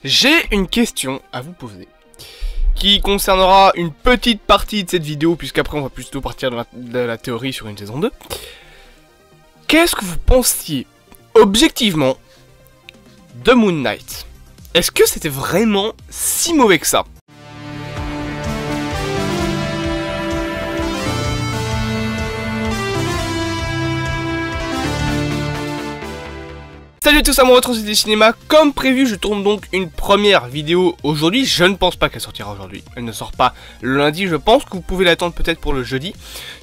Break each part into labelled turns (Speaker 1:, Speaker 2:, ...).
Speaker 1: J'ai une question à vous poser qui concernera une petite partie de cette vidéo, puisqu'après on va plutôt partir de la théorie sur une saison 2. Qu'est-ce que vous pensiez, objectivement, de Moon Knight? Est-ce que c'était vraiment si mauvais que ça? Salut à tous, à mon retour sur des cinémas. Comme prévu, je tourne donc une première vidéo aujourd'hui. Je ne pense pas qu'elle sortira aujourd'hui. Elle ne sort pas le lundi. Je pense que vous pouvez l'attendre peut-être pour le jeudi,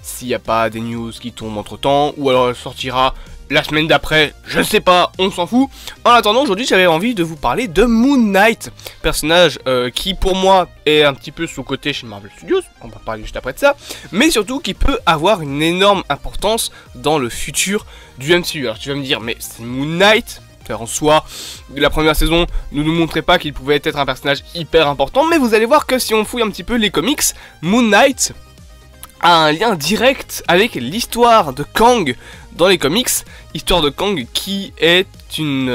Speaker 1: s'il n'y a pas des news qui tombent entre temps, ou alors elle sortira la semaine d'après, je ne sais pas, on s'en fout. En attendant, aujourd'hui j'avais envie de vous parler de Moon Knight, personnage qui pour moi est un petit peu sous-coté chez Marvel Studios, on va parler juste après de ça, mais surtout qui peut avoir une énorme importance dans le futur du MCU. Alors tu vas me dire, mais c'est Moon Knight, en soi, la première saison ne nous montrait pas qu'il pouvait être un personnage hyper important, mais vous allez voir que si on fouille un petit peu les comics, Moon Knight a un lien direct avec l'histoire de Kang dans les comics, histoire de Kang qui est une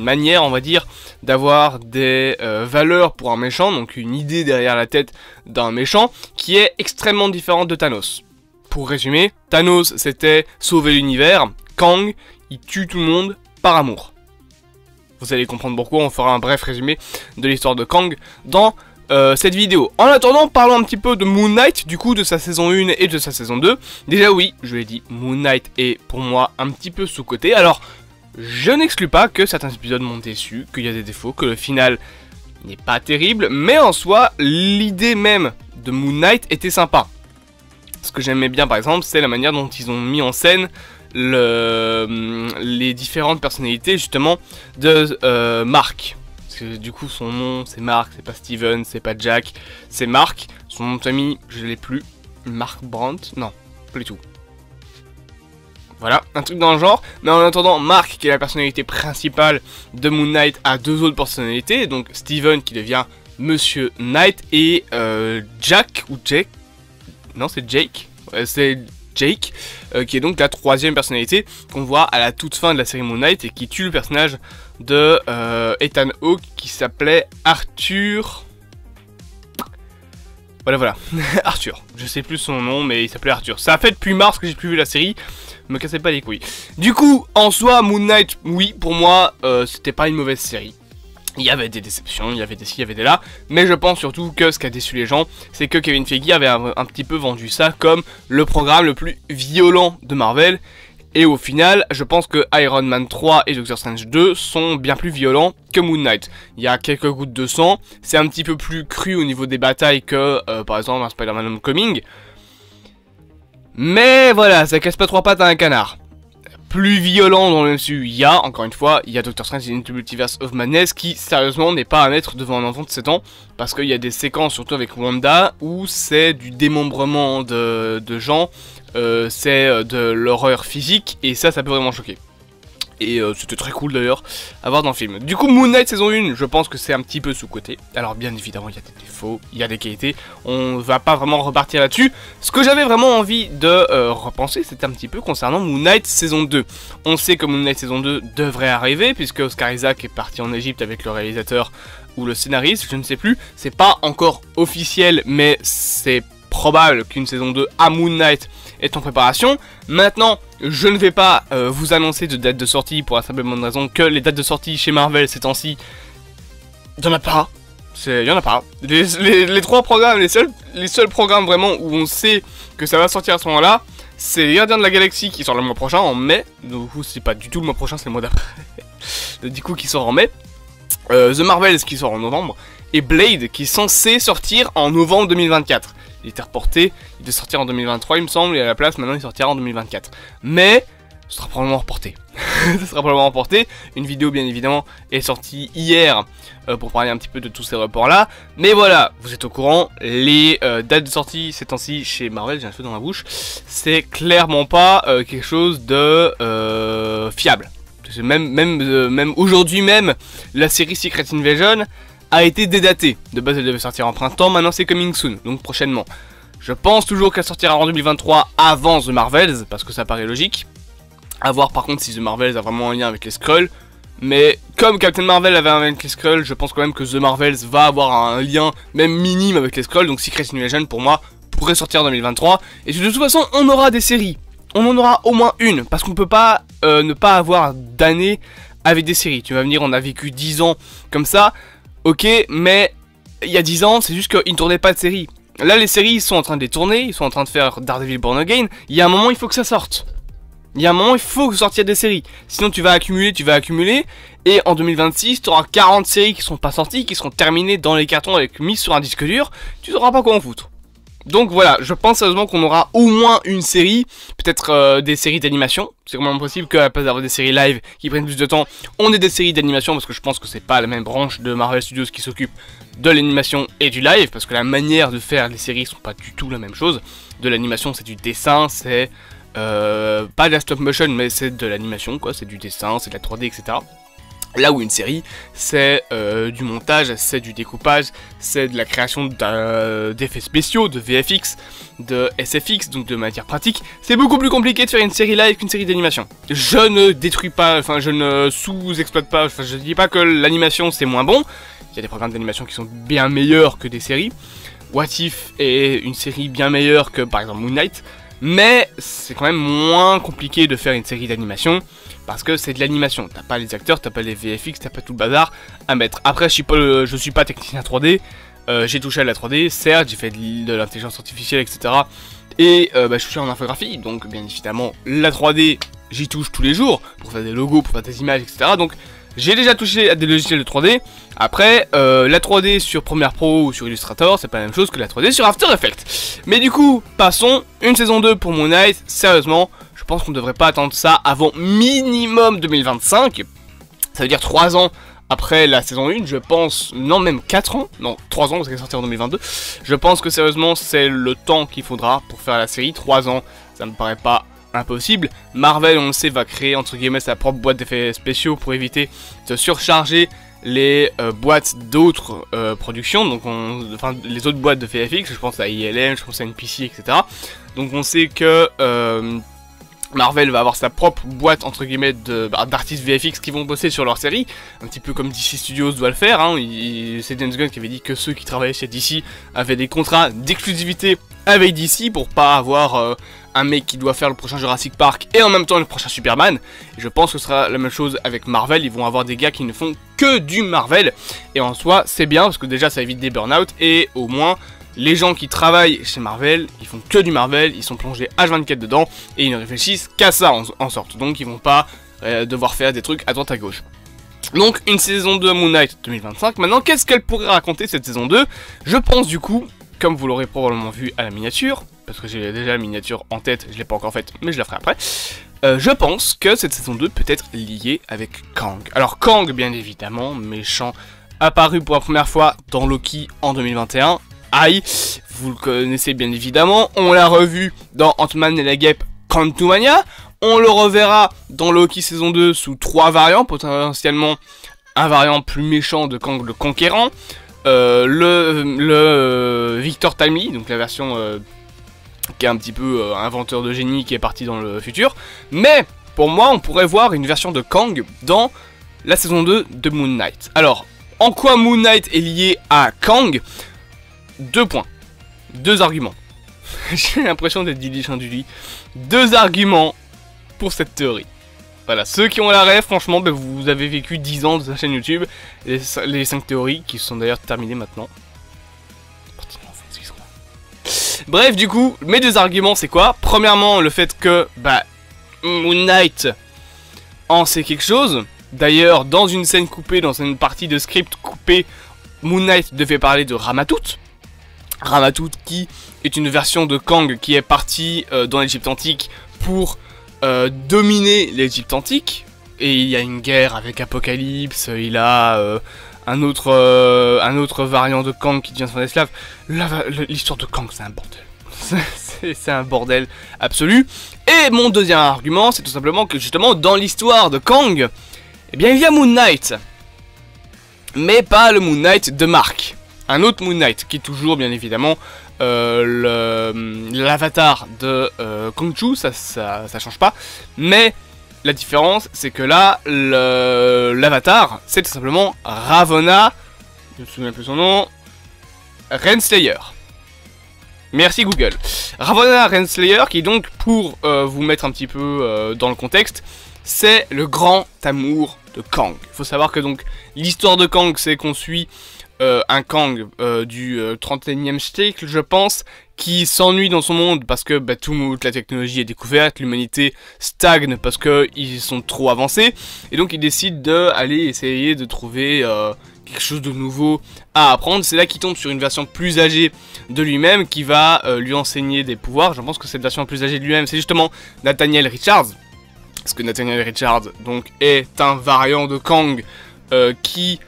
Speaker 1: manière, on va dire, d'avoir des valeurs pour un méchant, donc une idée derrière la tête d'un méchant, qui est extrêmement différente de Thanos. Pour résumer, Thanos c'était sauver l'univers, Kang il tue tout le monde par amour. Vous allez comprendre pourquoi, on fera un bref résumé de l'histoire de Kang dans cette vidéo. En attendant, parlons un petit peu de Moon Knight, du coup de sa saison 1 et de sa saison 2. Déjà oui, je l'ai dit, Moon Knight est pour moi un petit peu sous-coté. Alors, je n'exclus pas que certains épisodes m'ont déçu, qu'il y a des défauts, que le final n'est pas terrible, mais en soi, l'idée même de Moon Knight était sympa. Ce que j'aimais bien par exemple, c'est la manière dont ils ont mis en scène les différentes personnalités justement de Mark. Du coup son nom c'est Mark, c'est pas Steven, c'est pas Jack, c'est Mark. Son nom de famille je l'ai plus, Mark Brandt, non, pas du tout. Voilà, un truc dans le genre. Mais en attendant, Mark qui est la personnalité principale de Moon Knight a deux autres personnalités. Donc Steven qui devient Monsieur Knight et Jack ou Jake. Non c'est Jake, c'est Jake, qui est donc la troisième personnalité qu'on voit à la toute fin de la série Moon Knight et qui tue le personnage de Ethan Hawke qui s'appelait Arthur. Voilà, Arthur. Je sais plus son nom, mais il s'appelait Arthur. Ça a fait depuis mars que j'ai plus vu la série. Me cassez pas les couilles. Du coup, en soi, Moon Knight, oui, pour moi, c'était pas une mauvaise série. Il y avait des déceptions, il y avait des ci, il y avait des là, mais je pense surtout que ce qui a déçu les gens, c'est que Kevin Feige avait un petit peu vendu ça comme le programme le plus violent de Marvel, et au final, je pense que Iron Man 3 et Doctor Strange 2 sont bien plus violents que Moon Knight. Il y a quelques gouttes de sang, c'est un petit peu plus cru au niveau des batailles que, par exemple, un Spider-Man Homecoming, mais voilà, ça casse pas trois pattes à un canard. Plus violent dans le MCU, il y a, encore une fois, il y a Doctor Strange in the Multiverse of Madness qui, sérieusement, n'est pas à mettre devant un enfant de 7 ans, parce qu'il y a des séquences, surtout avec Wanda, où c'est du démembrement de gens, c'est de l'horreur physique, et ça peut vraiment choquer. Et c'était très cool d'ailleurs à voir dans le film. Du coup, Moon Knight saison 1, je pense que c'est un petit peu sous-coté. Alors bien évidemment, il y a des défauts, il y a des qualités. On va pas vraiment repartir là-dessus. Ce que j'avais vraiment envie de repenser, c'était un petit peu concernant Moon Knight saison 2. On sait que Moon Knight saison 2 devrait arriver, puisque Oscar Isaac est parti en Égypte avec le réalisateur ou le scénariste, je ne sais plus. C'est pas encore officiel, mais c'est probable qu'une saison 2 à Moon Knight est en préparation. Maintenant, je ne vais pas vous annoncer de date de sortie pour la simple bonne raison que les dates de sortie chez Marvel ces temps-ci, il n'y en a pas. Il y en a pas. Les trois programmes, les seuls programmes vraiment où on sait que ça va sortir à ce moment-là, c'est les Gardiens de la Galaxie qui sort le mois prochain en mai. Du coup, c'est pas du tout le mois prochain, c'est le mois d'après. Du coup, qui sort en mai. The Marvels qui sort en novembre. Et Blade qui est censé sortir en novembre 2024. Il était reporté, il devait sortir en 2023 il me semble, et à la place maintenant il sortira en 2024. Mais, ce sera probablement reporté. Ce sera probablement reporté. Une vidéo bien évidemment est sortie hier pour parler un petit peu de tous ces reports là. Mais voilà, vous êtes au courant, les dates de sortie ces temps-ci chez Marvel, j'ai un feu dans la bouche, c'est clairement pas quelque chose de fiable. Même aujourd'hui même, la série Secret Invasion a été dédatée. De base elle devait sortir en printemps, maintenant c'est coming soon, donc prochainement. Je pense toujours qu'elle sortira en 2023 avant The Marvels, parce que ça paraît logique. A voir par contre si The Marvels a vraiment un lien avec les Skrulls, Mais comme Captain Marvel avait un lien avec les Skrulls, je pense quand même que The Marvels va avoir un lien même minime avec les Skrulls. Donc Secret Invasion pour moi pourrait sortir en 2023. Et de toute façon on aura des séries. On en aura au moins une. Parce qu'on peut pas ne pas avoir d'année avec des séries. Tu vas me dire on a vécu 10 ans comme ça. Ok, mais il y a 10 ans c'est juste qu'ils ne tournaient pas de séries. Là les séries ils sont en train de les tourner. Ils sont en train de faire Daredevil Born Again. Il y a un moment il faut que ça sorte. Il y a un moment, il faut sortir des séries. Sinon, tu vas accumuler. Et en 2026, tu auras 40 séries qui sont pas sorties, qui seront terminées dans les cartons avec mises sur un disque dur. Tu sauras pas quoi en foutre. Donc voilà, je pense sérieusement qu'on aura au moins une série. Peut-être des séries d'animation. C'est vraiment possible qu'à la place d'avoir des séries live qui prennent plus de temps, on ait des séries d'animation. Parce que je pense que c'est pas la même branche de Marvel Studios qui s'occupe de l'animation et du live. Parce que la manière de faire les séries sont pas du tout la même chose. De l'animation, c'est du dessin, c'est... pas de la stop motion mais c'est de l'animation quoi, c'est du dessin, c'est de la 3D etc. Là où une série c'est du montage, c'est du découpage, c'est de la création d'effets spéciaux, de VFX, de SFX, donc de matière pratique. C'est beaucoup plus compliqué de faire une série live qu'une série d'animation. Je ne détruis pas, enfin je ne sous-exploite pas, enfin je dis pas que l'animation c'est moins bon. Il y a des programmes d'animation qui sont bien meilleurs que des séries. What If est une série bien meilleure que par exemple Moon Knight. Mais c'est quand même moins compliqué de faire une série d'animation parce que c'est de l'animation. T'as pas les acteurs, t'as pas les VFX, t'as pas tout le bazar à mettre. Après, je suis pas technicien 3D. J'ai touché à la 3D, certes, j'ai fait de l'intelligence artificielle, etc. Et je suis en infographie, donc bien évidemment, la 3D, j'y touche tous les jours pour faire des logos, pour faire des images, etc. Donc j'ai déjà touché à des logiciels de 3D. Après, la 3D sur Premiere Pro ou sur Illustrator, c'est pas la même chose que la 3D sur After Effects. Mais du coup, passons, une saison 2 pour Moon Knight, sérieusement, je pense qu'on ne devrait pas attendre ça avant minimum 2025. Ça veut dire 3 ans après la saison 1, je pense, non même 4 ans, non 3 ans parce qu'elle est sortie en 2022. Je pense que sérieusement, c'est le temps qu'il faudra pour faire la série, 3 ans, ça me paraît pas impossible. Marvel, on le sait, va créer entre guillemets sa propre boîte d'effets spéciaux pour éviter de surcharger les boîtes d'autres productions, donc enfin les autres boîtes de VFX, je pense à ILM, je pense à NPC, etc. Donc on sait que Marvel va avoir sa propre boîte entre guillemets d'artistes VFX qui vont bosser sur leur série, un petit peu comme DC Studios doit le faire, hein. C'est James Gunn qui avait dit que ceux qui travaillaient chez DC avaient des contrats d'exclusivité avec DC pour pas avoir un mec qui doit faire le prochain Jurassic Park et en même temps le prochain Superman. Et je pense que ce sera la même chose avec Marvel, ils vont avoir des gars qui ne font que du Marvel. Et en soi c'est bien parce que déjà ça évite des burn-out et au moins les gens qui travaillent chez Marvel, ils font que du Marvel, ils sont plongés H24 dedans et ils ne réfléchissent qu'à ça en sorte. Donc ils vont pas devoir faire des trucs à droite à gauche. Donc une saison 2 Moon Knight 2025. Maintenant qu'est-ce qu'elle pourrait raconter cette saison 2? Je pense du coup, comme vous l'aurez probablement vu à la miniature, parce que j'ai déjà la miniature en tête, je l'ai pas encore faite, mais je la ferai après. Je pense que cette saison 2 peut être liée avec Kang. Alors Kang, bien évidemment, méchant, apparu pour la première fois dans Loki en 2021. Aïe, vous le connaissez bien évidemment, on l'a revu dans Ant-Man et la Guêpe Quantumania. On le reverra dans Loki saison 2 sous 3 variants, potentiellement un variant plus méchant de Kang le Conquérant, Victor Timely, donc la version qui est un petit peu inventeur de génie qui est parti dans le futur. Mais pour moi on pourrait voir une version de Kang dans la saison 2 de Moon Knight. Alors en quoi Moon Knight est lié à Kang? 2 points, 2 arguments. J'ai l'impression d'être Didi Chanduli. 2 arguments pour cette théorie. Voilà, ceux qui ont la rêve, franchement, ben, vous avez vécu 10 ans de sa chaîne YouTube. Les 5 théories qui sont d'ailleurs terminées maintenant. Bref, du coup, mes 2 arguments, c'est quoi? Premièrement, le fait que Moon Knight en sait quelque chose. D'ailleurs, dans une scène coupée, dans une partie de script coupée, Moon Knight devait parler de Ramatout. Ramatout qui est une version de Kang qui est partie dans l'Égypte antique pour dominer l'Égypte antique. Et il y a une guerre avec Apocalypse, il a un autre variant de Kang qui devient son esclave. L'histoire de Kang, c'est un bordel. C'est un bordel absolu. Et mon deuxième argument, c'est tout simplement que justement dans l'histoire de Kang, eh bien il y a Moon Knight. Mais pas le Moon Knight de Mark. Un autre Moon Knight, qui est toujours bien évidemment l'avatar de Khonshu, ça change pas. Mais la différence, c'est que là, l'avatar, c'est tout simplement Ravonna, je me souviens plus son nom, Renslayer. Merci Google. Ravonna Renslayer, qui donc, pour vous mettre un petit peu dans le contexte, c'est le grand amour de Kang. Il faut savoir que donc l'histoire de Kang, c'est qu'on suit un Kang du 31e siècle, je pense, qui s'ennuie dans son monde parce que toute la technologie est découverte, l'humanité stagne parce qu'ils sont trop avancés, et donc il décide d'aller essayer de trouver quelque chose de nouveau à apprendre. C'est là qu'il tombe sur une version plus âgée de lui-même qui va lui enseigner des pouvoirs. Je pense que cette version plus âgée de lui-même, c'est justement Nathaniel Richards. Parce que Nathaniel Richards donc, est un variant de Kang qui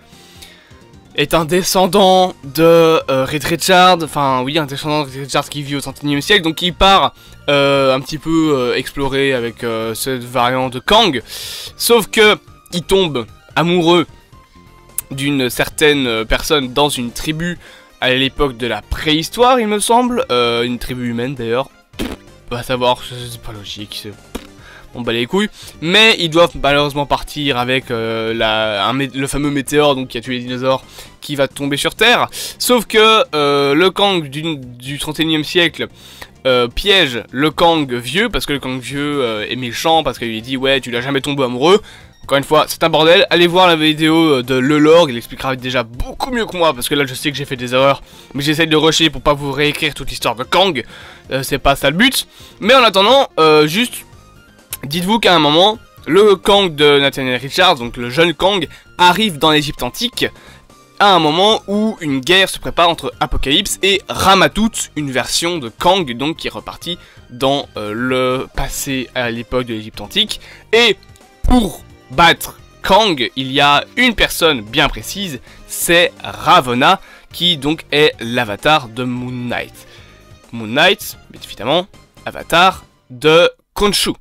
Speaker 1: est un descendant de Reed Richards. Enfin oui, un descendant de Reed Richards qui vit au 31e siècle. Donc il part un petit peu explorer avec ce variant de Kang. Sauf que il tombe amoureux d'une certaine personne dans une tribu à l'époque de la préhistoire, il me semble. Une tribu humaine d'ailleurs. On va savoir, c'est pas logique, c'est... On bat les couilles, mais ils doivent malheureusement partir avec le fameux météore donc qui a tué les dinosaures qui va tomber sur Terre. Sauf que le Kang du 31e siècle piège le Kang vieux, parce que le Kang vieux est méchant, parce qu'il lui dit ouais tu l'as jamais tombé amoureux. Encore une fois, c'est un bordel. Allez voir la vidéo de Lelorg, il expliquera déjà beaucoup mieux que moi, parce que là je sais que j'ai fait des erreurs, mais j'essaie de le rusher pour pas vous réécrire toute l'histoire de Kang. C'est pas ça le but. Mais en attendant, juste... dites-vous qu'à un moment, le Kang de Nathaniel Richards, donc le jeune Kang, arrive dans l'Égypte antique, à un moment où une guerre se prépare entre Apocalypse et Ramatout, une version de Kang donc qui est repartie dans le passé à l'époque de l'Égypte antique. Et pour battre Kang, il y a une personne bien précise, c'est Ravonna, qui donc est l'avatar de Moon Knight. Moon Knight, bien évidemment, avatar de Khonshu.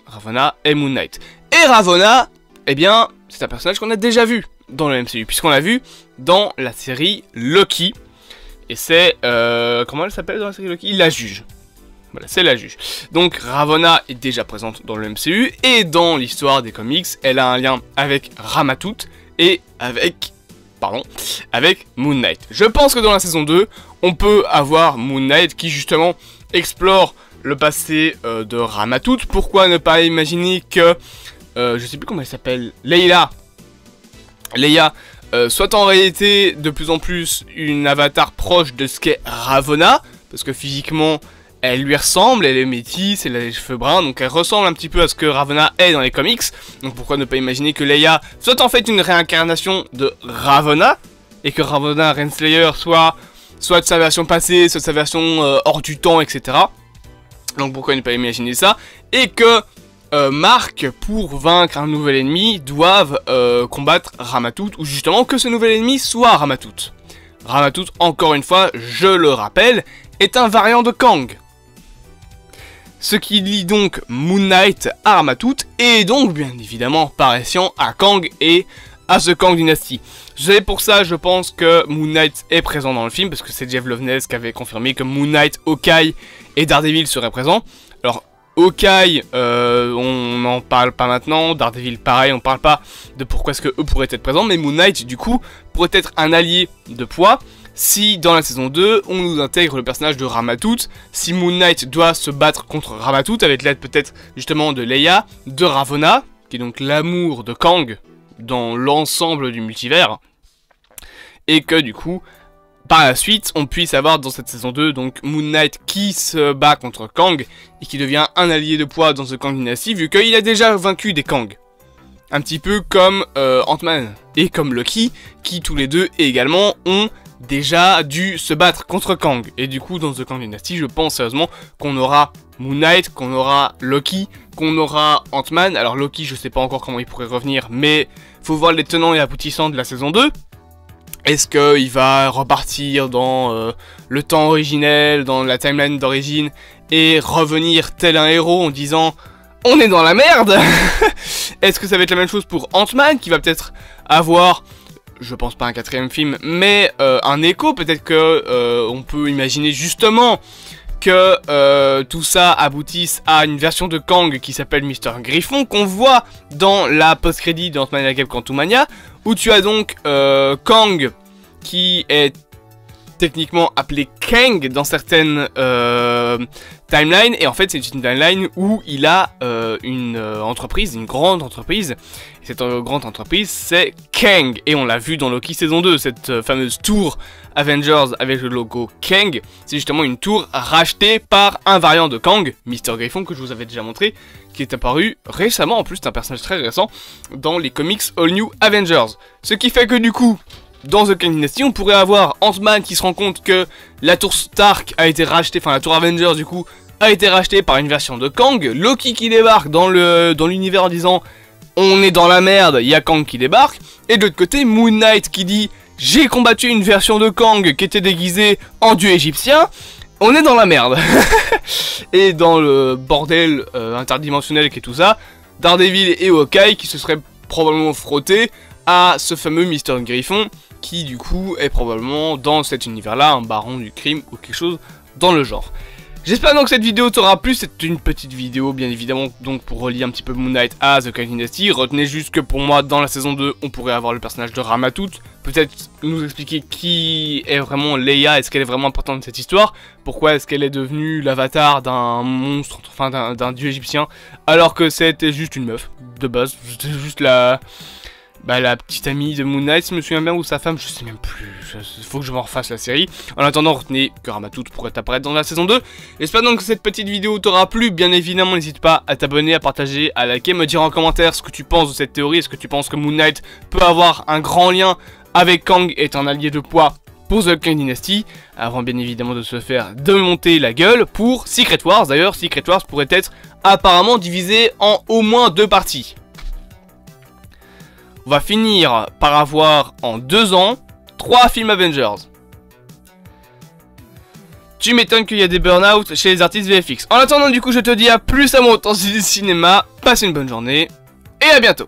Speaker 1: Ravonna et Moon Knight. Et Ravonna, eh bien, c'est un personnage qu'on a déjà vu dans le MCU, puisqu'on l'a vu dans la série Loki. Et c'est... comment elle s'appelle dans la série Loki? La juge. Voilà, c'est la juge. Donc Ravonna est déjà présente dans le MCU, et dans l'histoire des comics, elle a un lien avec Ramatout et avec... pardon, avec Moon Knight. Je pense que dans la saison 2, on peut avoir Moon Knight qui justement explore le passé de Ramatout. Pourquoi ne pas imaginer que, je sais plus comment elle s'appelle, Leia, soit en réalité de plus en plus une avatar proche de ce qu'est Ravonna, parce que physiquement elle lui ressemble, elle est métisse, elle a les cheveux bruns, donc elle ressemble un petit peu à ce que Ravonna est dans les comics. Donc pourquoi ne pas imaginer que Leia soit en fait une réincarnation de Ravonna, et que Ravonna Renslayer soit de sa version passée, soit de sa version hors du temps, etc. Donc pourquoi ne pas imaginer ça, et que Mark, pour vaincre un nouvel ennemi, doivent combattre Ramatout, ou justement que ce nouvel ennemi soit Ramatout. Ramatout, encore une fois, je le rappelle, est un variant de Kang. Ce qui lie donc Moon Knight à Ramatout, et donc bien évidemment par essence à Kang et à The Kang Dynasty. C'est pour ça, je pense que Moon Knight est présent dans le film, parce que c'est Jeff Loveness qui avait confirmé que Moon Knight, Hawkeye et Daredevil seraient présents. Alors, Hawkeye, on n'en parle pas maintenant, Daredevil pareil, on parle pas de pourquoi est-ce que eux pourraient être présents, mais Moon Knight, du coup, pourrait être un allié de poids, si dans la saison 2, on nous intègre le personnage de Ramatout, si Moon Knight doit se battre contre Ramatout, avec l'aide peut-être justement de Leia, de Ravonna, qui est donc l'amour de Kang, dans l'ensemble du multivers, et que du coup, par la suite, on puisse avoir dans cette saison 2, donc Moon Knight qui se bat contre Kang, et qui devient un allié de poids dans The Kang Dynasty, vu qu'il a déjà vaincu des Kang. Un petit peu comme Ant-Man et comme Loki, qui tous les deux également ont déjà dû se battre contre Kang. Et du coup, dans The Kang Dynasty, je pense sérieusement qu'on aura Moon Knight, qu'on aura Loki, qu'on aura Ant-Man. Alors Loki, je sais pas encore comment il pourrait revenir, mais faut voir les tenants et aboutissants de la saison 2. Est-ce qu'il va repartir dans le temps originel, dans la timeline d'origine, et revenir tel un héros en disant « On est dans la merde !» Est-ce que ça va être la même chose pour Ant-Man, qui va peut-être avoir, je pense pas un 4e film, mais un écho? Peut-être que on peut imaginer justement que tout ça aboutisse à une version de Kang qui s'appelle Mr. Griffon, qu'on voit dans la post-crédit d'Ant-Man et la Guêpe Quantumania, où tu as donc Kang qui est techniquement appelé Kang dans certaines timelines, et en fait c'est une timeline où il a une entreprise, une grande entreprise, et cette grande entreprise c'est Kang, et on l'a vu dans Loki saison 2, cette fameuse tour Avengers avec le logo Kang, c'est justement une tour rachetée par un variant de Kang, Mr. Griffon, que je vous avais déjà montré, qui est apparu récemment, en plus c'est un personnage très récent, dans les comics All New Avengers, ce qui fait que du coup, dans The Kang Dynasty, on pourrait avoir Ant-Man qui se rend compte que la tour Stark a été rachetée, enfin la tour Avengers du coup, a été rachetée par une version de Kang, Loki qui débarque dans l'univers en disant on est dans la merde, il y a Kang qui débarque, et de l'autre côté Moon Knight qui dit j'ai combattu une version de Kang qui était déguisée en dieu égyptien, on est dans la merde. Et dans le bordel interdimensionnel qui est tout ça, Daredevil et Hawkeye qui se seraient probablement frottés à ce fameux Mr. Griffon, qui du coup est probablement dans cet univers-là un baron du crime ou quelque chose dans le genre. J'espère donc que cette vidéo t'aura plu, c'est une petite vidéo bien évidemment donc pour relier un petit peu Moon Knight à The Kang Dynasty. Retenez juste que pour moi dans la saison 2 on pourrait avoir le personnage de Ramatout, peut-être nous expliquer qui est vraiment Leia, est-ce qu'elle est vraiment importante dans cette histoire, pourquoi est-ce qu'elle est devenue l'avatar d'un monstre, enfin d'un dieu égyptien, alors que c'était juste une meuf de base, c'était juste la petite amie de Moon Knight, si je me souviens bien, ou sa femme, je sais même plus, faut que je m'en refasse la série. En attendant, retenez que Ramatout pourrait apparaître dans la saison 2. J'espère donc que cette petite vidéo t'aura plu, bien évidemment, n'hésite pas à t'abonner, à partager, à liker, me dire en commentaire ce que tu penses de cette théorie, est-ce que tu penses que Moon Knight peut avoir un grand lien avec Kang et est un allié de poids pour The Kang Dynasty, avant bien évidemment de se faire démonter la gueule pour Secret Wars. D'ailleurs, Secret Wars pourrait être apparemment divisé en au moins 2 parties. On va finir par avoir en 2 ans 3 films Avengers. Tu m'étonnes qu'il y a des burn-out chez les artistes VFX. En attendant, du coup, je te dis à plus à mon temps du cinéma. Passe une bonne journée et à bientôt.